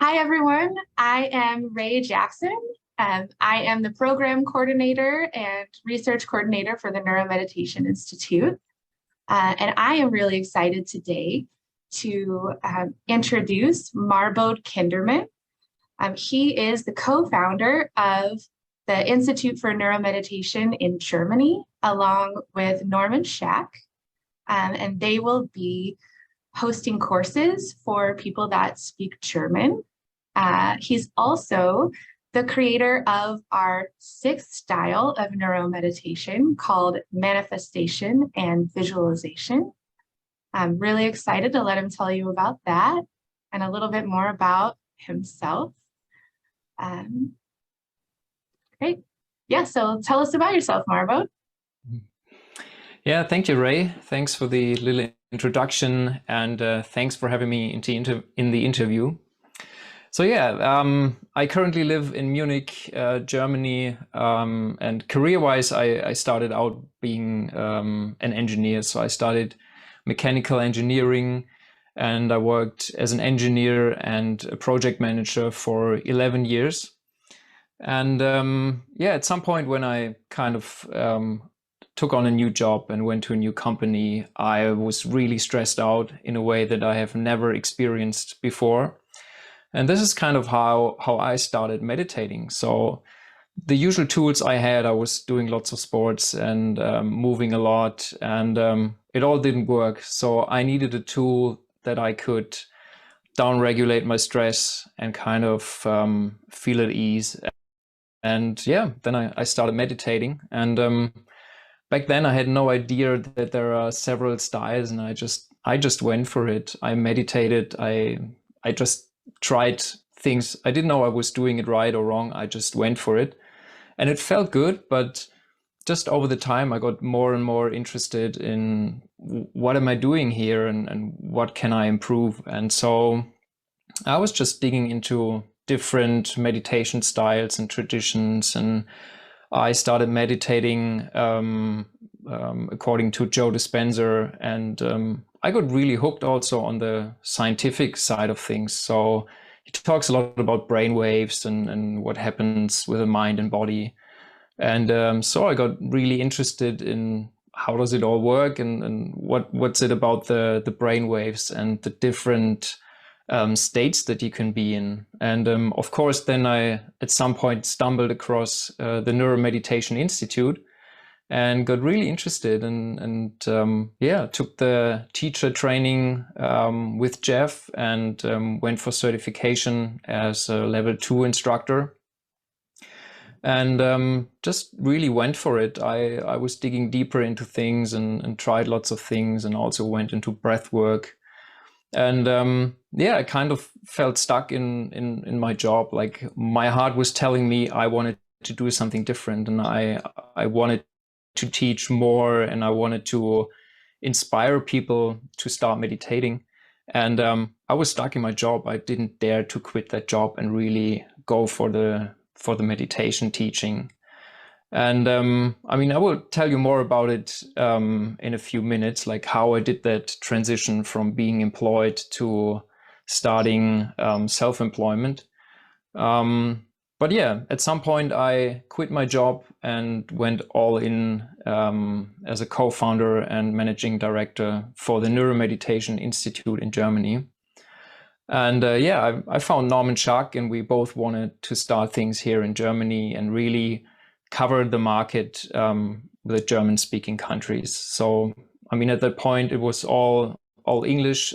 Hi, everyone. I am Ray Jackson. I am the program coordinator and research coordinator for the NeuroMeditation Institute. And I am really excited today to introduce Marbod Kindermann. He is the co-founder of the Institute for NeuroMeditation in Germany, along with Norman Schack. And they will be hosting courses for people that speak German. He's also the creator of our sixth style of neuromeditation called manifestation and visualization. I'm really excited to let him tell you about that and a little bit more about himself. Great. Yeah, so tell us about yourself, Marbod. Yeah, thank you, Ray. Thanks for the little introduction, and thanks for having me in the interview. So yeah, I currently live in Munich, Germany, and career-wise, I started out being an engineer. So I studied mechanical engineering, and I worked as an engineer and a project manager for 11 years. And yeah, at some point when I kind of took on a new job and went to a new company, I was really stressed out in a way that I have never experienced before. And this is kind of how I started meditating. So the usual tools I had, I was doing lots of sports and moving a lot, and it all didn't work. So I needed a tool that I could down-regulate my stress and kind of feel at ease. And yeah, then I started meditating. And back then I had no idea that there are several styles, and I just went for it. I meditated. I just tried things. I didn't know I was doing it right or wrong. I just went for it, and it felt good. But just over the time, I got more and more interested in what am I doing here, and what can I improve. And so I was just digging into different meditation styles and traditions, and I started meditating according to Joe Dispenza, and I got really hooked also on the scientific side of things. So he talks a lot about brain waves and what happens with the mind and body. And so I got really interested in how does it all work, and what's it about the brain waves and the different states that you can be in. And of course, then I at some point stumbled across the NeuroMeditation Institute and got really interested, and yeah, took the teacher training with Jeff, and went for certification as a level 2 instructor, and just really went for it. I was digging deeper into things and tried lots of things, and also went into breathwork. And yeah, I kind of felt stuck in my job. Like my heart was telling me I wanted to do something different, and I wanted to teach more, and I wanted to inspire people to start meditating. And I was stuck in my job. I didn't dare to quit that job and really go for the meditation teaching. And I mean, I will tell you more about it in a few minutes, like how I did that transition from being employed to starting self-employment. But yeah, at some point I quit my job and went all in as a co-founder and managing director for the NeuroMeditation Institute in Germany. And yeah, I found Norman Schack, and we both wanted to start things here in Germany and really cover the market with the German-speaking countries. So, I mean, at that point, it was all English.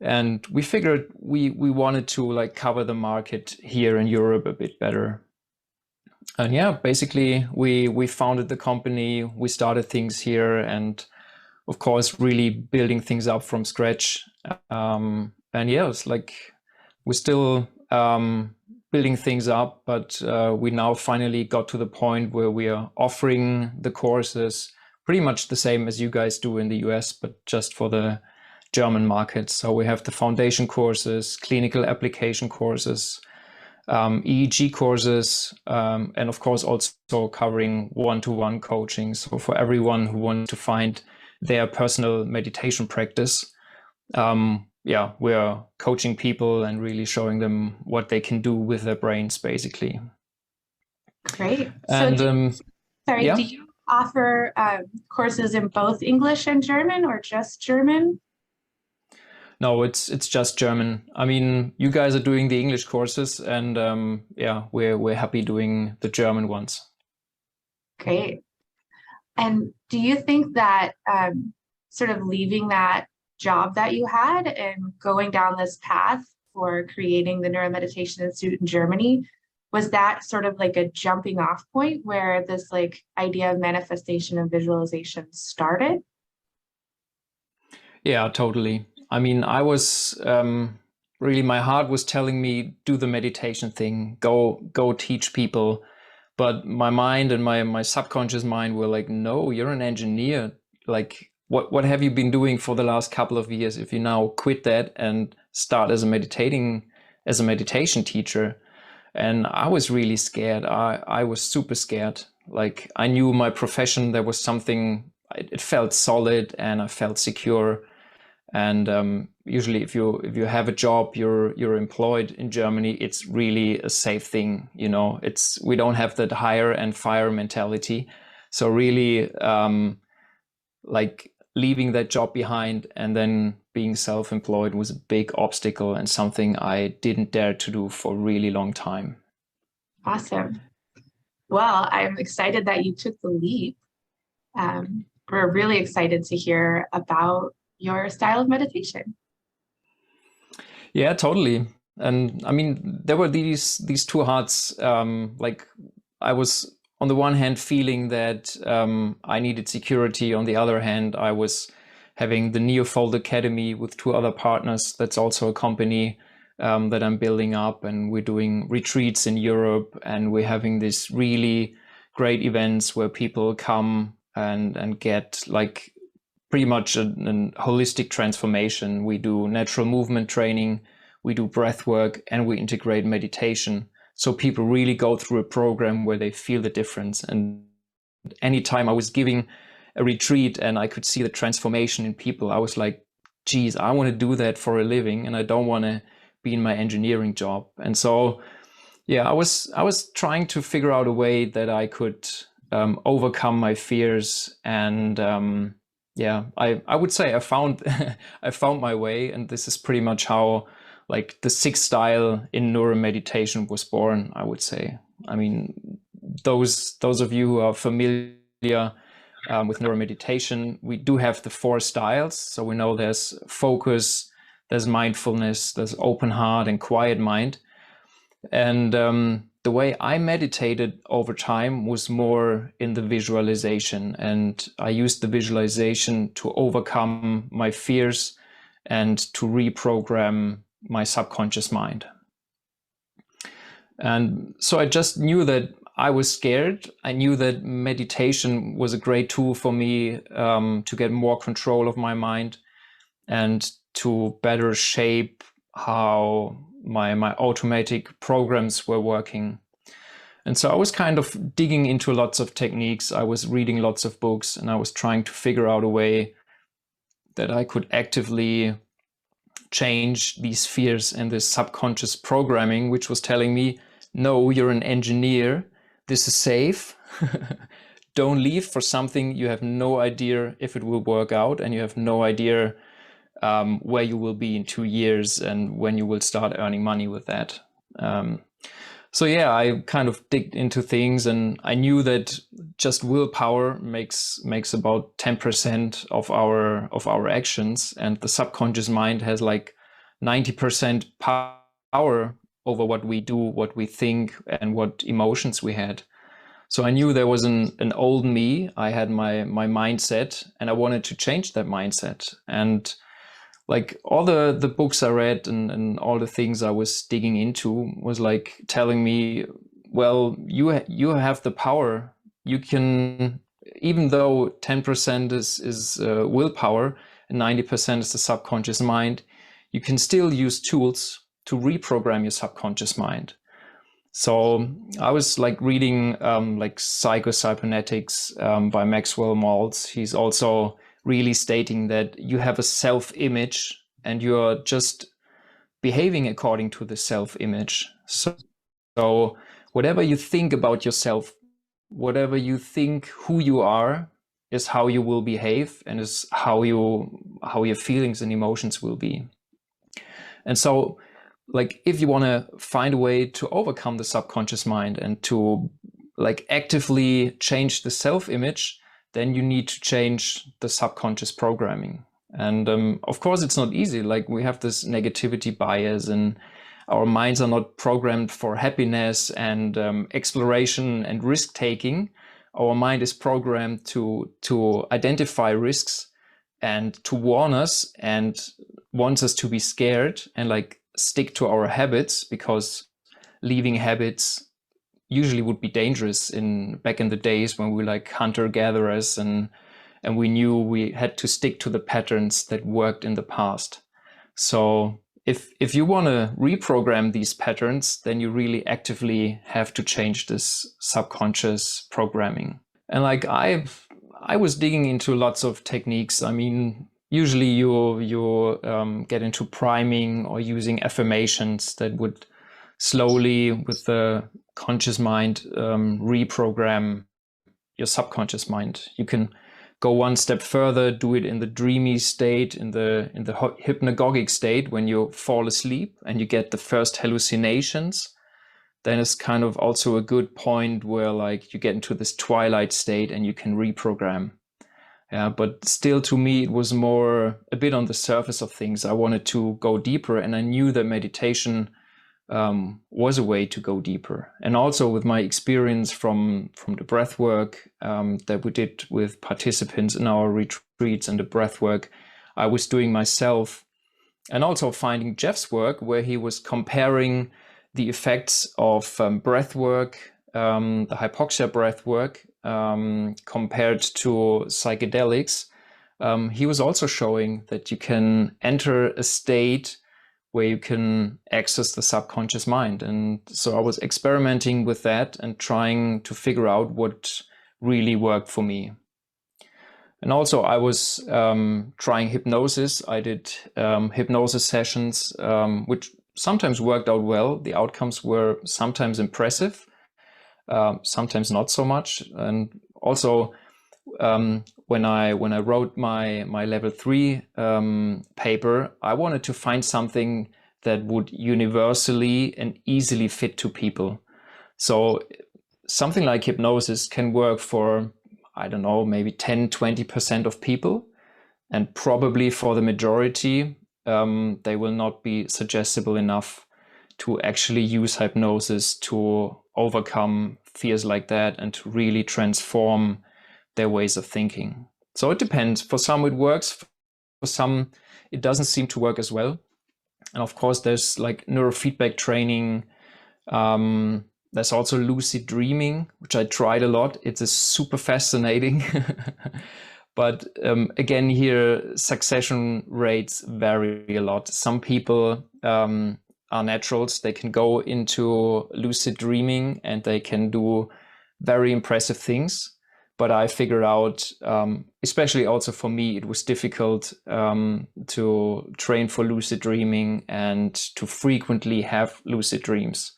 And we figured we wanted to like cover the market here in Europe a bit better. And yeah, basically we founded the company, we started things here, and of course really building things up from scratch. And yeah, it's like we're still building things up, but we now finally got to the point where we are offering the courses pretty much the same as you guys do in the US, but just for the German market. So we have the foundation courses, clinical application courses, EEG courses, and of course also covering one-to-one coaching. So for everyone who wants to find their personal meditation practice, yeah, we're coaching people and really showing them what they can do with their brains, basically. Great. So, And sorry, do yeah, you offer courses in both English and German, or just German? no, it's just German. I mean, you guys are doing the English courses, and yeah, we're happy doing the German ones. Great. And do you think that sort of leaving that job that you had and going down this path for creating the NeuroMeditation Institute in Germany, was that sort of like a jumping off point where this like idea of manifestation and visualization started? Yeah, totally. I mean, I was really, my heart was telling me, do the meditation thing, go teach people. But my mind and my subconscious mind were like, no, you're an engineer. Like, what have you been doing for the last couple of years if you now quit that and start as a meditation teacher? And I was really scared. I was super scared. Like, I knew my profession, there was something, it felt solid and I felt secure. And usually, if you have a job, you're employed in Germany. It's really a safe thing, you know. We don't have that hire and fire mentality. So really, like leaving that job behind and then being self-employed was a big obstacle and something I didn't dare to do for a really long time. Awesome. Well, I'm excited that you took the leap. We're really excited to hear about your style of meditation. Yeah, totally. And I mean, there were these two hearts. Like I was on the one hand feeling that I needed security. On the other hand, I was having the Neofold Academy with two other partners. That's also a company that I'm building up, and we're doing retreats in Europe, and we're having these really great events where people come and get like pretty much a holistic transformation. We do natural movement training, we do breath work, and we integrate meditation. So people really go through a program where they feel the difference. And anytime I was giving a retreat and I could see the transformation in people, I was like, geez, I want to do that for a living and I don't want to be in my engineering job. And so, yeah, I was trying to figure out a way that I could overcome my fears and yeah, I would say I found I found my way, and this is pretty much how like the sixth style in neuromeditation was born, I would say. I mean, those of you who are familiar with neuromeditation, we do have the four styles. So we know there's focus, there's mindfulness, there's open heart, and quiet mind. And the way I meditated over time was more in the visualization. And I used the visualization to overcome my fears and to reprogram my subconscious mind. And so I just knew that I was scared. I knew that meditation was a great tool for me to get more control of my mind and to better shape how my automatic programs were working. And so I was kind of digging into lots of techniques. I was reading lots of books, and I was trying to figure out a way that I could actively change these fears and this subconscious programming, which was telling me, no, you're an engineer. This is safe. Don't leave for something you have no idea if it will work out, and you have no idea where you will be in 2 years and when you will start earning money with that. So yeah, I kind of digged into things, and I knew that just willpower makes about 10% of our actions, and the subconscious mind has like 90% power over what we do, what we think, and what emotions we had. So I knew there was an old me. I had my mindset, and I wanted to change that mindset. And like all the books I read and all the things I was digging into was like telling me, well, you have the power. You can, even though 10% is willpower and 90% is the subconscious mind, you can still use tools to reprogram your subconscious mind. So I was like reading like Psycho-Cybernetics by Maxwell Maltz. He's also really stating that you have a self-image and you're just behaving according to the self-image. So whatever you think about yourself, whatever you think who you are, is how you will behave, and is how your feelings and emotions will be. And so, like, if you want to find a way to overcome the subconscious mind and to like actively change the self-image, then you need to change the subconscious programming. And of course, it's not easy. Like, we have this negativity bias, and our minds are not programmed for happiness and exploration and risk taking. Our mind is programmed to identify risks and to warn us, and wants us to be scared and like stick to our habits, because leaving habits usually would be dangerous back in the days when we were like hunter gatherers, and we knew we had to stick to the patterns that worked in the past. So if you want to reprogram these patterns, then you really actively have to change this subconscious programming. And like I was digging into lots of techniques. I mean, usually you get into priming or using affirmations that would slowly, with the conscious mind, reprogram your subconscious mind. You can go one step further, do it in the dreamy state, in the hypnagogic state, when you fall asleep and you get the first hallucinations. Then it's kind of also a good point where like you get into this twilight state and you can reprogram. Yeah, but still, to me, it was more a bit on the surface of things. I wanted to go deeper, and I knew that meditation was a way to go deeper. And also with my experience from the breathwork that we did with participants in our retreats, and the breathwork I was doing myself, and also finding Jeff's work where he was comparing the effects of breathwork, the hypoxia breathwork, compared to psychedelics. He was also showing that you can enter a state where you can access the subconscious mind. And so I was experimenting with that and trying to figure out what really worked for me. And also I was trying hypnosis. I did hypnosis sessions, which sometimes worked out well. The outcomes were sometimes impressive, sometimes not so much. And also when I wrote my level 3 paper, I wanted to find something that would universally and easily fit to people. So something like hypnosis can work for, I don't know, maybe 10-20% of people, and probably for the majority they will not be suggestible enough to actually use hypnosis to overcome fears like that and to really transform their ways of thinking. So it depends. For some it works, for some it doesn't seem to work as well. And of course there's like neurofeedback training. There's also lucid dreaming, which I tried a lot. It's super fascinating. But again, here succession rates vary a lot. Some people are naturals. They can go into lucid dreaming and they can do very impressive things. But I figured out, especially also for me, it was difficult to train for lucid dreaming and to frequently have lucid dreams.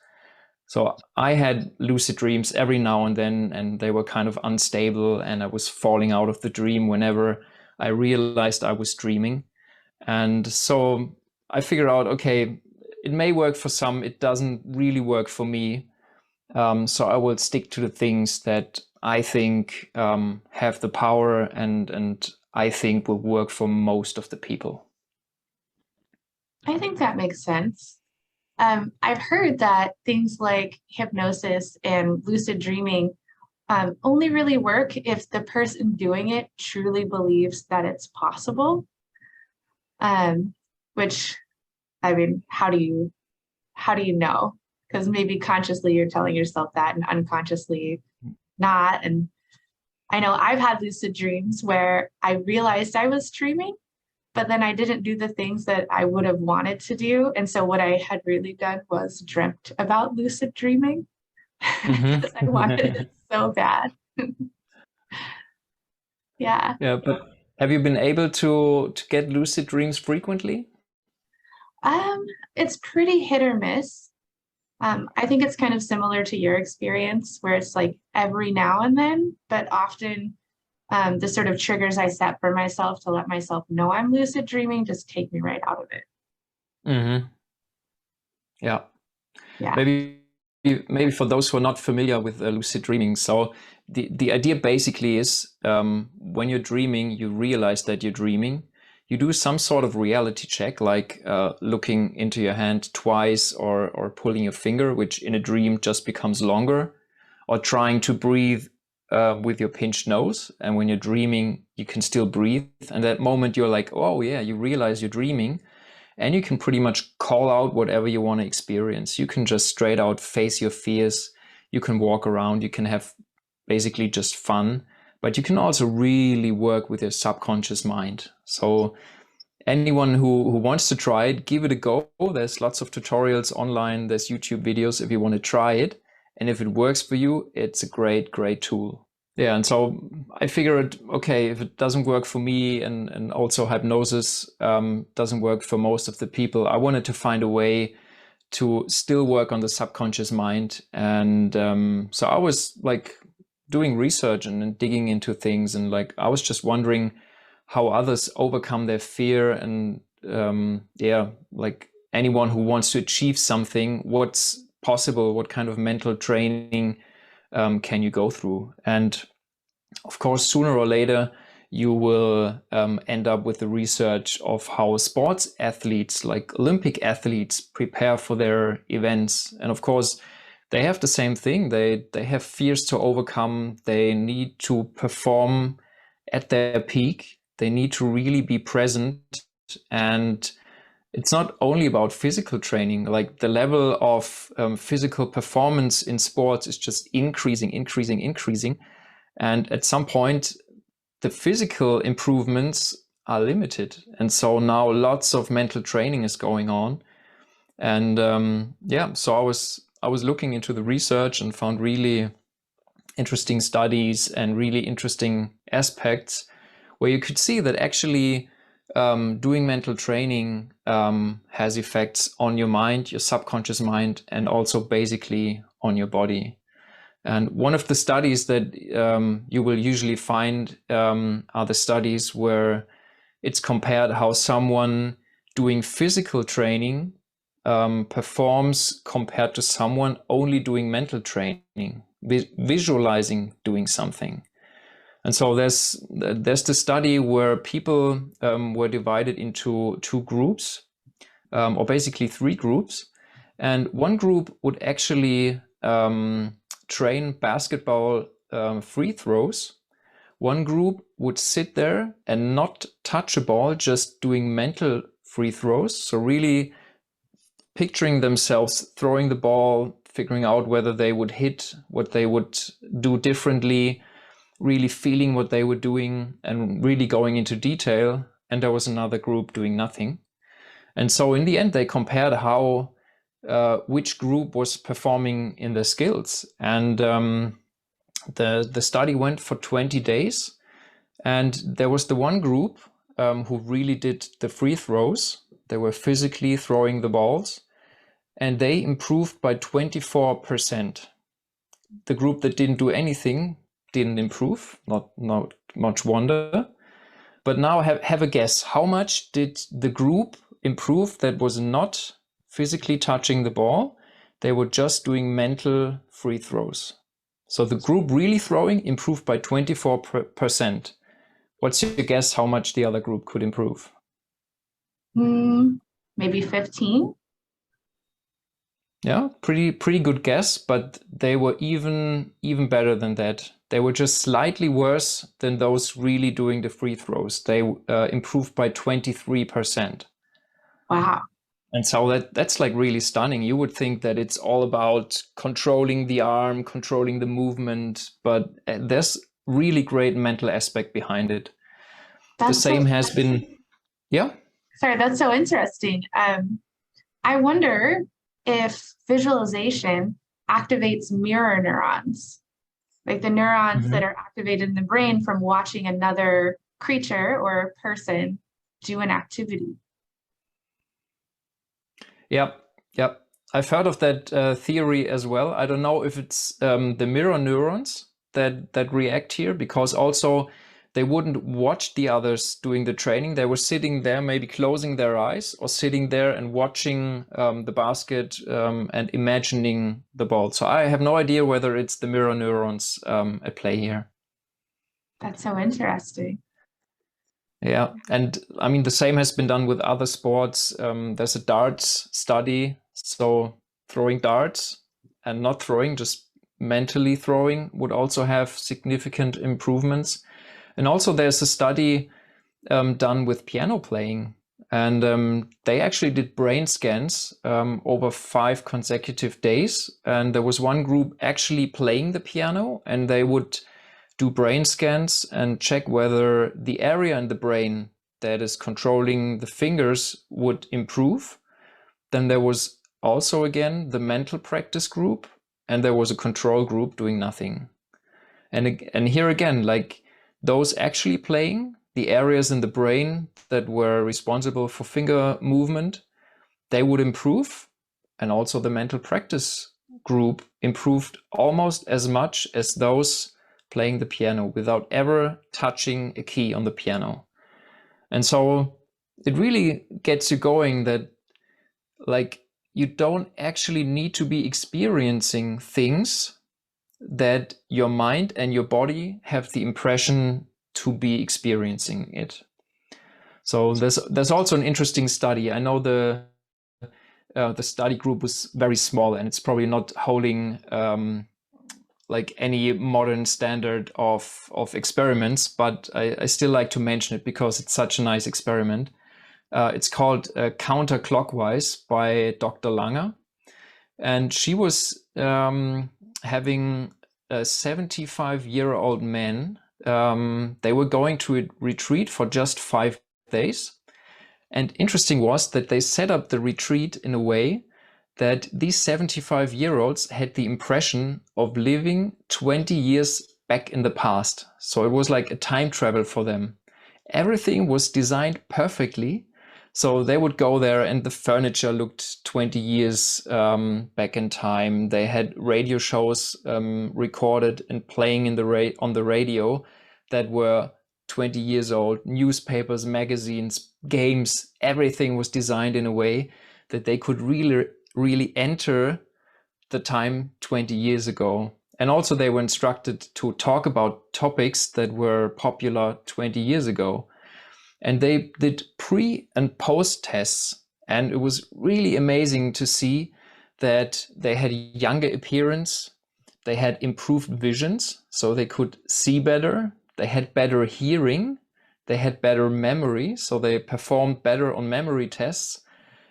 So I had lucid dreams every now and then, and they were kind of unstable, and I was falling out of the dream whenever I realized I was dreaming. And so I figured out, okay, it may work for some, it doesn't really work for me. So I will stick to the things that I think have the power and I think will work for most of the people. I think that makes sense. I've heard that things like hypnosis and lucid dreaming only really work if the person doing it truly believes that it's possible. Which, I mean, how do you know? Because maybe consciously you're telling yourself that and unconsciously not. And I know I've had lucid dreams where I realized I was dreaming, but then I didn't do the things that I would have wanted to do. And so what I had really done was dreamt about lucid dreaming because I wanted it so bad. Yeah. Yeah, but have you been able to get lucid dreams frequently? It's pretty hit or miss. I think it's kind of similar to your experience where it's like every now and then, but often the sort of triggers I set for myself to let myself know I'm lucid dreaming just take me right out of it. Mm-hmm. Yeah. Yeah. Maybe for those who are not familiar with lucid dreaming, so the idea basically is when you're dreaming, you realize that you're dreaming. You do some sort of reality check, like looking into your hand twice or pulling your finger, which in a dream just becomes longer, or trying to breathe with your pinched nose. And when you're dreaming, you can still breathe. And that moment you're like, oh yeah, you realize you're dreaming. And you can pretty much call out whatever you want to experience. You can just straight out face your fears. You can walk around. You can have basically just fun. But you can also really work with your subconscious mind. So anyone who wants to try it, give it a go. There's lots of tutorials online. There's YouTube videos if you want to try it. And if it works for you, it's a great, great tool. Yeah, and so I figured, okay, if it doesn't work for me and also hypnosis doesn't work for most of the people, I wanted to find a way to still work on the subconscious mind. And so I was like doing research and digging into things, and like I was just wondering how others overcome their fear, and yeah, like anyone who wants to achieve something, what's possible, what kind of mental training can you go through. And of course, sooner or later, you will end up with the research of how sports athletes, like Olympic athletes, prepare for their events. And of course, they have the same thing. They have fears to overcome. They need to perform at their peak. They need to really be present. And it's not only about physical training, like the level of physical performance in sports is just increasing. And at some point, the physical improvements are limited. And so now lots of mental training is going on. And yeah, so I was looking into the research and found really interesting studies and really interesting aspects where you could see that actually doing mental training has effects on your mind, your subconscious mind, and also basically on your body. And one of the studies that you will usually find are the studies where it's compared how someone doing physical training performs compared to someone only doing mental training, visualizing doing something. And so there's the study where people were divided into two groups, or basically three groups. And one group would actually train basketball free throws. One group would sit there and not touch a ball, just doing mental free throws. So really picturing themselves throwing the ball, figuring out whether they would hit, what they would do differently, really feeling what they were doing and really going into detail. And there was another group doing nothing. And so in the end, they compared how which group was performing in their skills. And the study went for 20 days. And there was the one group who really did the free throws. They were physically throwing the balls, and they improved by 24%. The group that didn't do anything didn't improve, not much wonder. But now have a guess. How much did the group improve that was not physically touching the ball? They were just doing mental free throws. So the group really throwing improved by 24%. What's your guess how much the other group could improve? Maybe 15. Yeah, pretty good guess, but they were even better than that. They were just slightly worse than those really doing the free throws. They improved by 23%. Wow. And so that's like really stunning. You would think that it's all about controlling the arm, controlling the movement, but there's really great mental aspect behind it. The same has been, yeah. Sorry, that's so interesting. I wonder if visualization activates mirror neurons, like the neurons that are activated in the brain from watching another creature or person do an activity. Yep, yep. I've heard of that theory as well. I don't know if it's the mirror neurons that react here, because also they wouldn't watch the others doing the training. They were sitting there, maybe closing their eyes or sitting there and watching the basket and imagining the ball. So I have no idea whether it's the mirror neurons at play here. That's so interesting. Yeah, and I mean, the same has been done with other sports. There's a darts study, so throwing darts and not throwing, just mentally throwing would also have significant improvements. And also there's a study done with piano playing, and they actually did brain scans over 5 consecutive days. And there was one group actually playing the piano, and they would do brain scans and check whether the area in the brain that is controlling the fingers would improve. Then there was also, again, the mental practice group, and there was a control group doing nothing. And here again, like those actually playing, the areas in the brain that were responsible for finger movement, they would improve. And also the mental practice group improved almost as much as those playing the piano without ever touching a key on the piano. And so it really gets you going that, like, you don't actually need to be experiencing things that your mind and your body have the impression to be experiencing it. So there's also an interesting study. I know the study group was very small, and it's probably not holding like any modern standard of experiments, but I still like to mention it because it's such a nice experiment. It's called Counterclockwise by Dr. Langer. And she was having a 75-year-old man. They were going to a retreat for just 5 days. And interesting was that they set up the retreat in a way that these 75-year-olds had the impression of living 20 years back in the past. So it was like a time travel for them. Everything was designed perfectly. So they would go there and the furniture looked 20 years back in time. They had radio shows recorded and playing on the radio that were 20 years old. Newspapers, magazines, games, everything was designed in a way that they could really enter the time 20 years ago. And also they were instructed to talk about topics that were popular 20 years ago. And they did pre and post tests. And it was really amazing to see that they had younger appearance. They had improved visions, so they could see better. They had better hearing. They had better memory, so they performed better on memory tests.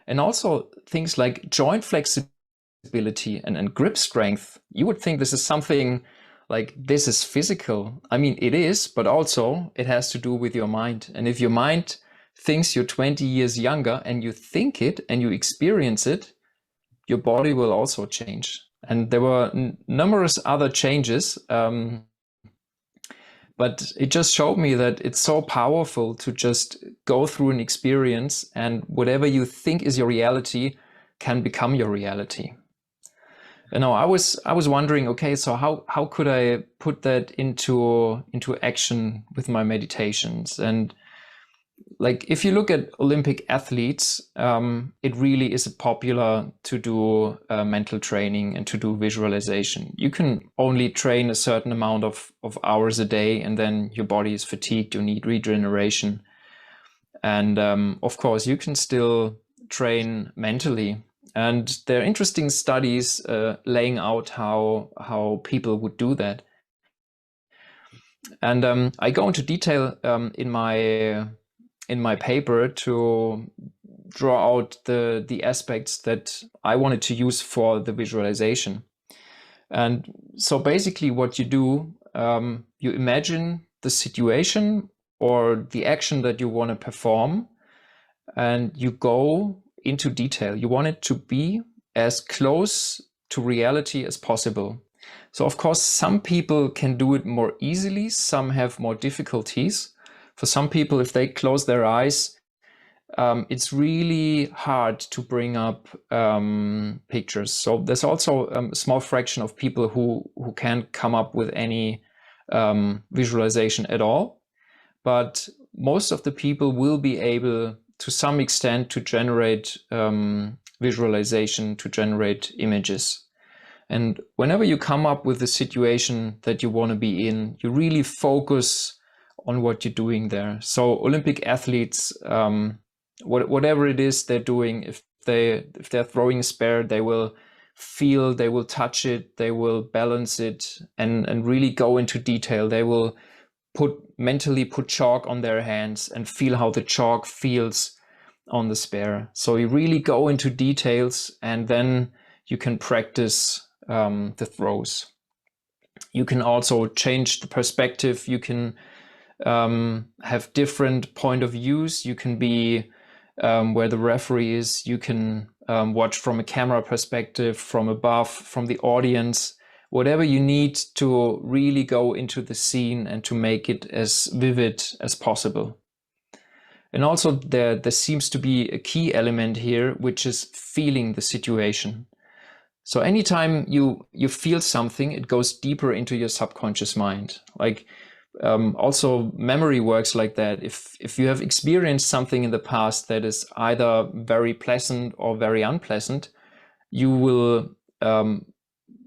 And also things like joint flexibility and grip strength. You would think this is something like this is physical. I mean, it is, but also it has to do with your mind. And if your mind thinks you're 20 years younger and you think it and you experience it, your body will also change. And there were numerous other changes. But it just showed me that it's so powerful to just go through an experience, and whatever you think is your reality can become your reality. You know, I was wondering, okay, so how could I put that into action with my meditations? And like, if you look at Olympic athletes, it really is popular to do mental training and to do visualization. You can only train a certain amount of hours a day, and then your body is fatigued, you need regeneration. And of course, you can still train mentally. And there are interesting studies laying out how people would do that. And I go into detail in my paper to draw out the aspects that I wanted to use for the visualization. And so basically what you do, you imagine the situation or the action that you want to perform, and you go into detail. You want it to be as close to reality as possible. So of course, some people can do it more easily, some have more difficulties. For some people, if they close their eyes, it's really hard to bring up pictures. So there's also a small fraction of people who can't come up with any visualization at all. But most of the people will be able, to some extent, to generate visualization, to generate images. And whenever you come up with the situation that you want to be in, you really focus on what you're doing there. So Olympic athletes, whatever it is they're doing, if they're throwing a spear, they will feel, they will touch it, they will balance it, and really go into detail. They will mentally put chalk on their hands and feel how the chalk feels on the spear. So you really go into details, and then you can practice the throws. You can also change the perspective. You can have different point of views. You can be where the referee is. You can watch from a camera perspective, from above, from the audience, whatever you need to really go into the scene and to make it as vivid as possible. And also there seems to be a key element here, which is feeling the situation. So anytime you feel something, it goes deeper into your subconscious mind. Like also memory works like that. If you have experienced something in the past that is either very pleasant or very unpleasant, you will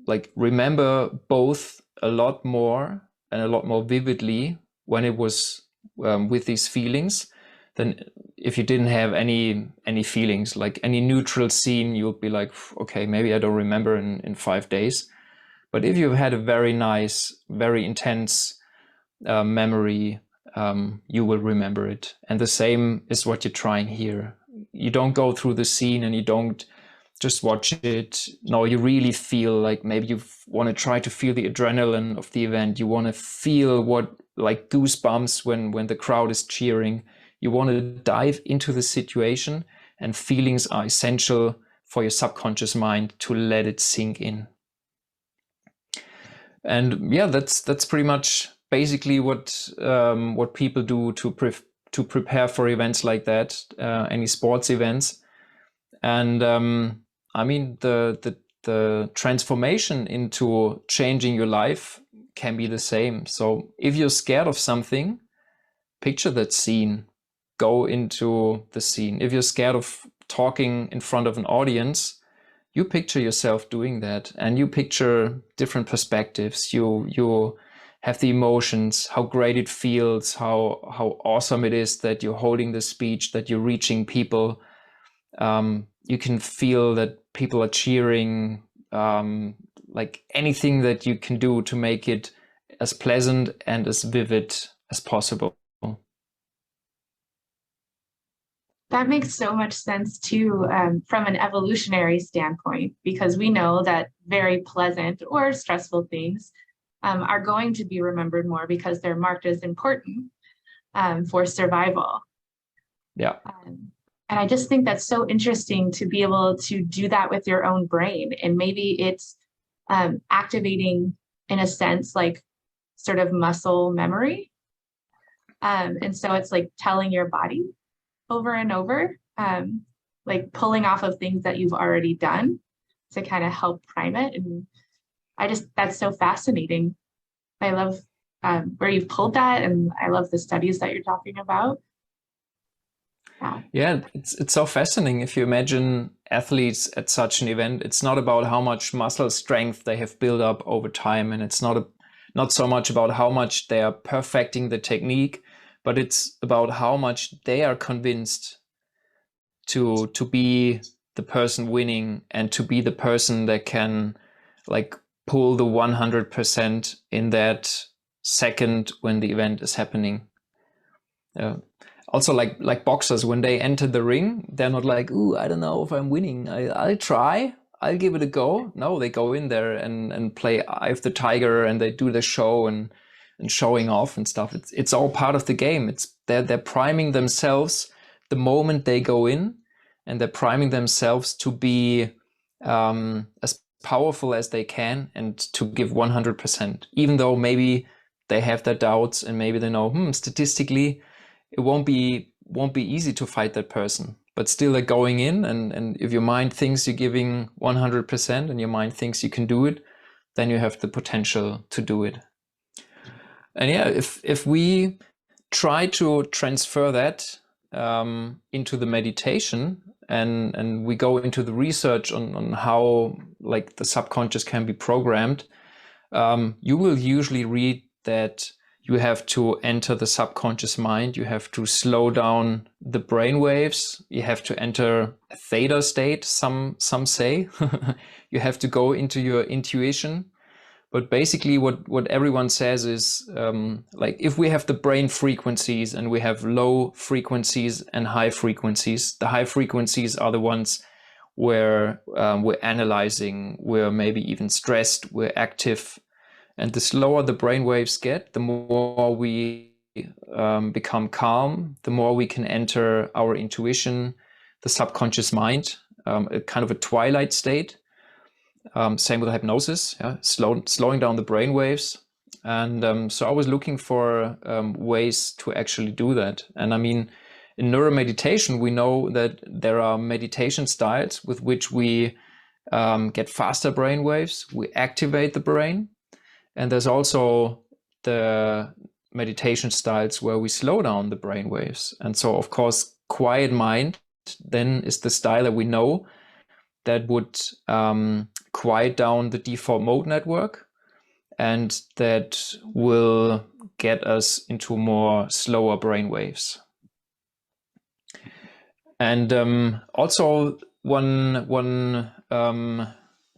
like remember both a lot more and a lot more vividly when it was with these feelings than if you didn't have any feelings. Like any neutral scene, you'll be like, okay, maybe I don't remember in 5 days. But if you've had a very nice, very intense memory, you will remember it. And the same is what you're trying here. You don't go through the scene and you don't just watch it. No, you really feel, like maybe you want to try to feel the adrenaline of the event. You want to feel what, like goosebumps when the crowd is cheering. You want to dive into the situation, and feelings are essential for your subconscious mind to let it sink in. And yeah, that's pretty much basically what people do to prepare for events like that, any sports events. And I mean, the transformation into changing your life can be the same. So if you're scared of something, picture that scene. Go into the scene. If you're scared of talking in front of an audience, you picture yourself doing that, and you picture different perspectives. You have the emotions, how great it feels, how awesome it is that you're holding the speech, that you're reaching people. You can feel that people are cheering, like anything that you can do to make it as pleasant and as vivid as possible. That makes so much sense too, from an evolutionary standpoint, because we know that very pleasant or stressful things are going to be remembered more because they're marked as important for survival. Yeah. And I just think that's so interesting to be able to do that with your own brain. And maybe it's activating, in a sense, like sort of muscle memory. And so it's like telling your body over and over, like pulling off of things that you've already done to kind of help prime it. And that's so fascinating. I love where you've pulled that, and I love the studies that you're talking about. Yeah, it's so fascinating. If you imagine athletes at such an event, it's not about how much muscle strength they have built up over time, and it's not so much about how much they are perfecting the technique, but it's about how much they are convinced to be the person winning, and to be the person that can like pull the 100% in that second when the event is happening. Also, like boxers, when they enter the ring, they're not like, ooh, I don't know if I'm winning. I'll try. I'll give it a go. No, they go in there and play Eye of the Tiger, and they do the show and showing off and stuff. It's all part of the game. They're priming themselves the moment they go in, and they're priming themselves to be as powerful as they can and to give 100%, even though maybe they have their doubts, and maybe they know, statistically, it won't be won't be easy to fight that person, but still like going in, and if your mind thinks you're giving 100% and your mind thinks you can do it, then you have the potential to do it. And yeah, if we try to transfer that into the meditation, and we go into the research on how like the subconscious can be programmed, you will usually read that you have to enter the subconscious mind, you have to slow down the brain waves, you have to enter a theta state, some say. You have to go into your intuition. But basically what everyone says is, like, if we have the brain frequencies and we have low frequencies and high frequencies, the high frequencies are the ones where we're analyzing, we're maybe even stressed, we're active. And the slower the brain waves get, the more we become calm, the more we can enter our intuition, the subconscious mind, a kind of a twilight state. Same with hypnosis, yeah, slowing down the brain waves. And so I was looking for ways to actually do that. And I mean, in neuromeditation, we know that there are meditation styles with which we get faster brain waves, we activate the brain. And there's also the meditation styles where we slow down the brain waves. And so, of course, quiet mind then is the style that we know that would quiet down the default mode network, and that will get us into more slower brain waves. And also one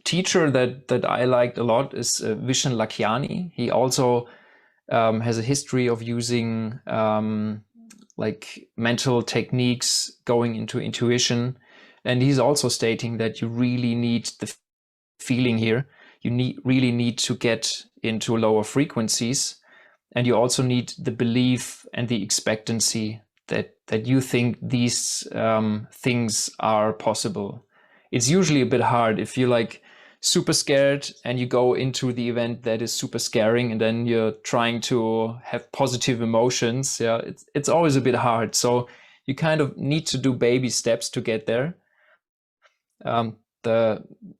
teacher that I liked a lot is Vishen Lakhiani. He also has a history of using like mental techniques, going into intuition. And he's also stating that you really need the feeling here. You really need to get into lower frequencies. And you also need the belief and the expectancy that you think these things are possible. It's usually a bit hard if you're like super scared and you go into the event that is super scaring, and then you're trying to have positive emotions. Yeah, it's always a bit hard. So you kind of need to do baby steps to get there.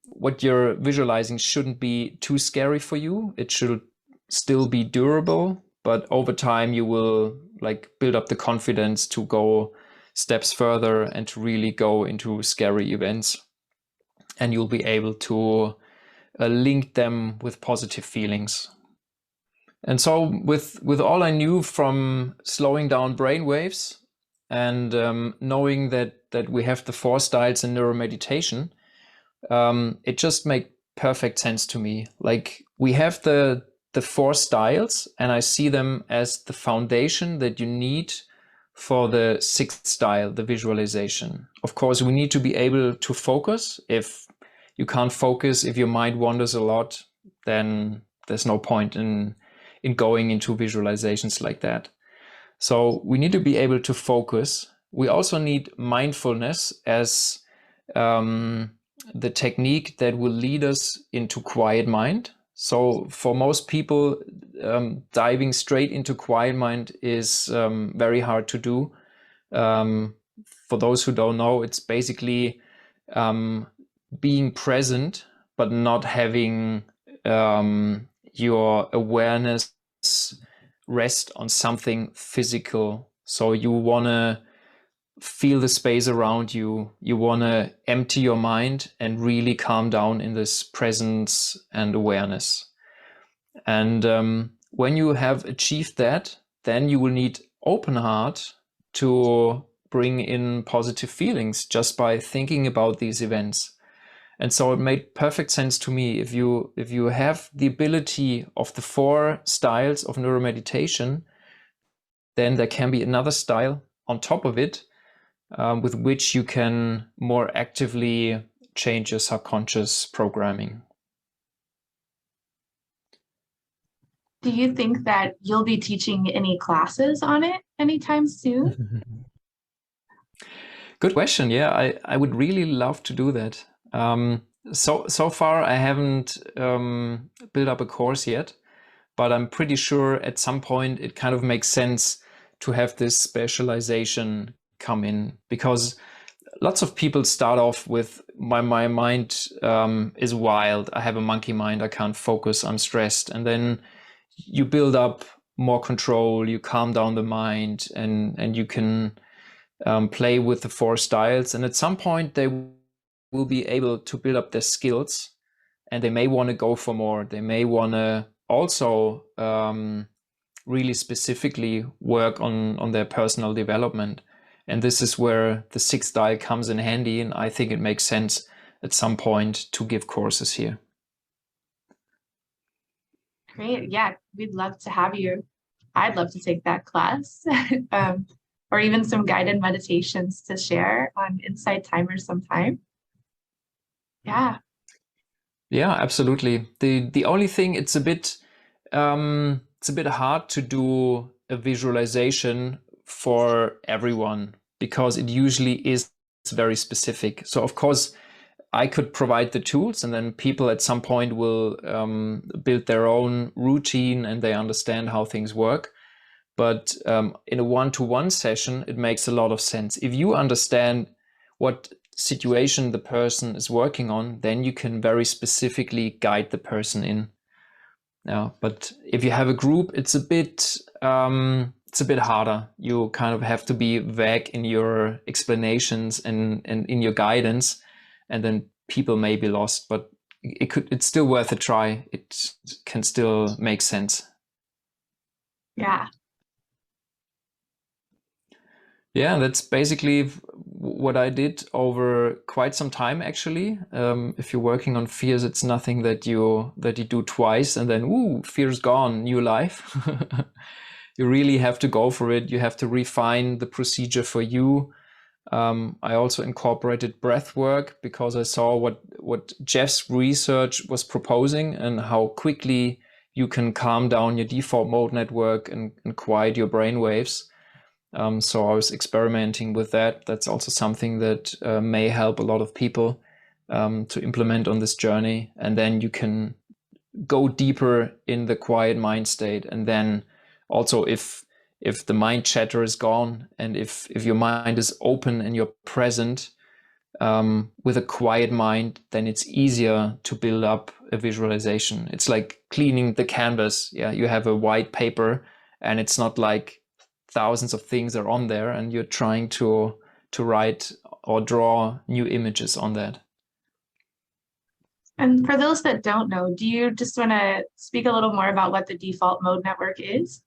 What you're visualizing shouldn't be too scary for you. It should still be durable, but over time you will like build up the confidence to go steps further and to really go into scary events. And you'll be able to link them with positive feelings. And so with all I knew from slowing down brain waves and knowing that we have the 4 styles in neuromeditation, it just made perfect sense to me. Like, we have the 4 styles, and I see them as the foundation that you need for the 6th style, the visualization. Of course, we need to be able to focus. If you can't focus, if your mind wanders a lot, then there's no point in going into visualizations like that. So we need to be able to focus. We also need mindfulness as the technique that will lead us into quiet mind. So for most people, diving straight into quiet mind is very hard to do. For those who don't know, it's basically being present, but not having your awareness rest on something physical. So you want to feel the space around you. You want to empty your mind and really calm down in this presence and awareness. And when you have achieved that, then you will need open heart to bring in positive feelings just by thinking about these events. And so it made perfect sense to me. If you have the ability of the 4 styles of neuromeditation, then there can be another style on top of it, with which you can more actively change your subconscious programming. Do you think that you'll be teaching any classes on it anytime soon? Good question. Yeah, I would really love to do that. So far I haven't built up a course yet, but I'm pretty sure at some point it kind of makes sense to have this specialization come in, because lots of people start off with my mind is wild. I have a monkey mind. I can't focus. I'm stressed. And then you build up more control. You calm down the mind, and you can play with the 4 styles. And at some point, they will be able to build up their skills, and they may want to go for more. They may want to also really specifically work on their personal development. And this is where the 6th style comes in handy. And I think it makes sense at some point to give courses here. Great. Yeah, we'd love to have you. I'd love to take that class or even some guided meditations to share on Insight Timer sometime. Yeah. Yeah, absolutely. The only thing, it's a bit hard to do a visualization for everyone, because it usually is very specific. So of course I could provide the tools, and then people at some point will build their own routine and they understand how things work. But in a one-to-one session, it makes a lot of sense. If you understand what situation the person is working on, then you can very specifically guide the person in. Yeah, but if you have a group, it's a bit harder. You kind of have to be vague in your explanations and in your guidance, and then people may be lost. But it's still worth a try. It can still make sense. Yeah. Yeah, that's basically what I did over quite some time, actually. If you're working on fears, it's nothing that you do twice and then, ooh, fear's gone, new life. You really have to go for it. You have to refine the procedure for you. I also incorporated breathwork because I saw what Jeff's research was proposing and how quickly you can calm down your default mode network and quiet your brain waves. So I was experimenting with that. That's also something that may help a lot of people to implement on this journey. And then you can go deeper in the quiet mind state. And then also if the mind chatter is gone, and if your mind is open and you're present with a quiet mind, then it's easier to build up a visualization. It's like cleaning the canvas. Yeah, you have a white paper, and it's not like thousands of things are on there and you're trying to write or draw new images on that. And for those that don't know, do you just want to speak a little more about what the default mode network is?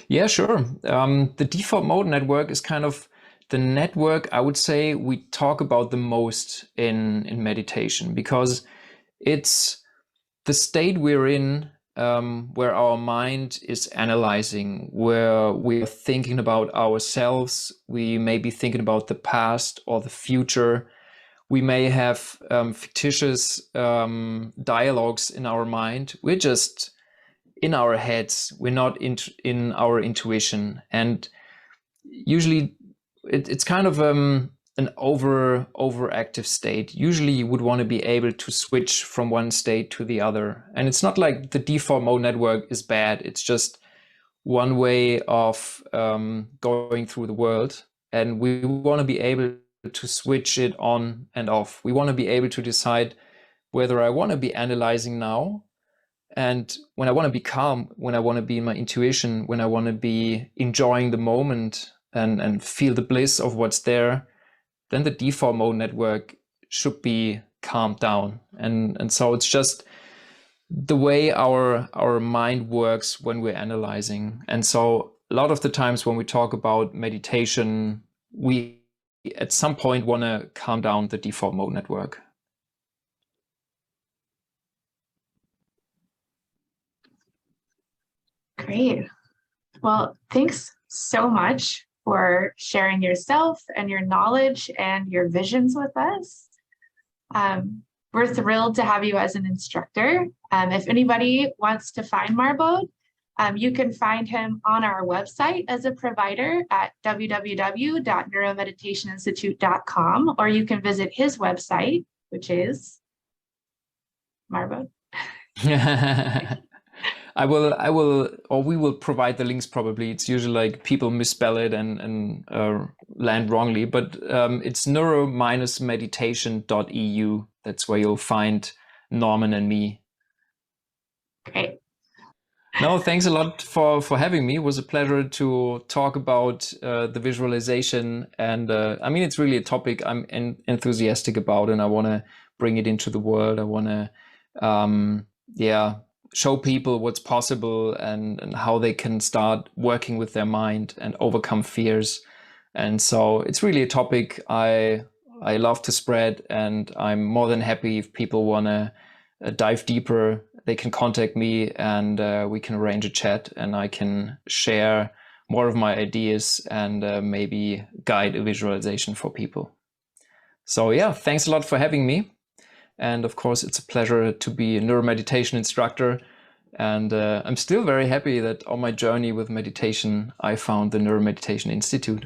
Yeah, sure. The default mode network is kind of the network I would say we talk about the most in meditation, because it's the state we're in where our mind is analyzing, where we're thinking about ourselves. We may be thinking about the past or the future. We may have fictitious dialogues in our mind. We're just in our heads. We're not in our intuition. And usually it's kind of an overactive state. Usually you would want to be able to switch from one state to the other. And it's not like the default mode network is bad. It's just one way of going through the world. And we want to be able to switch it on and off. We want to be able to decide whether I want to be analyzing now, and when I want to be calm, when I want to be in my intuition, when I want to be enjoying the moment and feel the bliss of what's there, then the default mode network should be calmed down. And so it's just the way our mind works when we're analyzing. And so a lot of the times when we talk about meditation, we at some point want to calm down the default mode network. Great. Well, thanks so much for sharing yourself and your knowledge and your visions with us. We're thrilled to have you as an instructor. If anybody wants to find Marbod, you can find him on our website as a provider at www.NeuroMeditationInstitute.com, or you can visit his website, which is Marbod. or we will provide the links probably. It's usually like people misspell it and land wrongly, but it's neuro-meditation.eu. That's where you'll find Norman and me. Great. No, thanks a lot for having me. It was a pleasure to talk about the visualization. And I mean, it's really a topic I'm enthusiastic about, and I want to bring it into the world. I want to, show people what's possible and how they can start working with their mind and overcome fears. And so it's really a topic I love to spread, and I'm more than happy if people want to dive deeper. They can contact me, and we can arrange a chat, and I can share more of my ideas and maybe guide a visualization for people. So yeah, thanks a lot for having me. And of course, it's a pleasure to be a neuromeditation instructor. And I'm still very happy that on my journey with meditation, I found the NeuroMeditation Institute.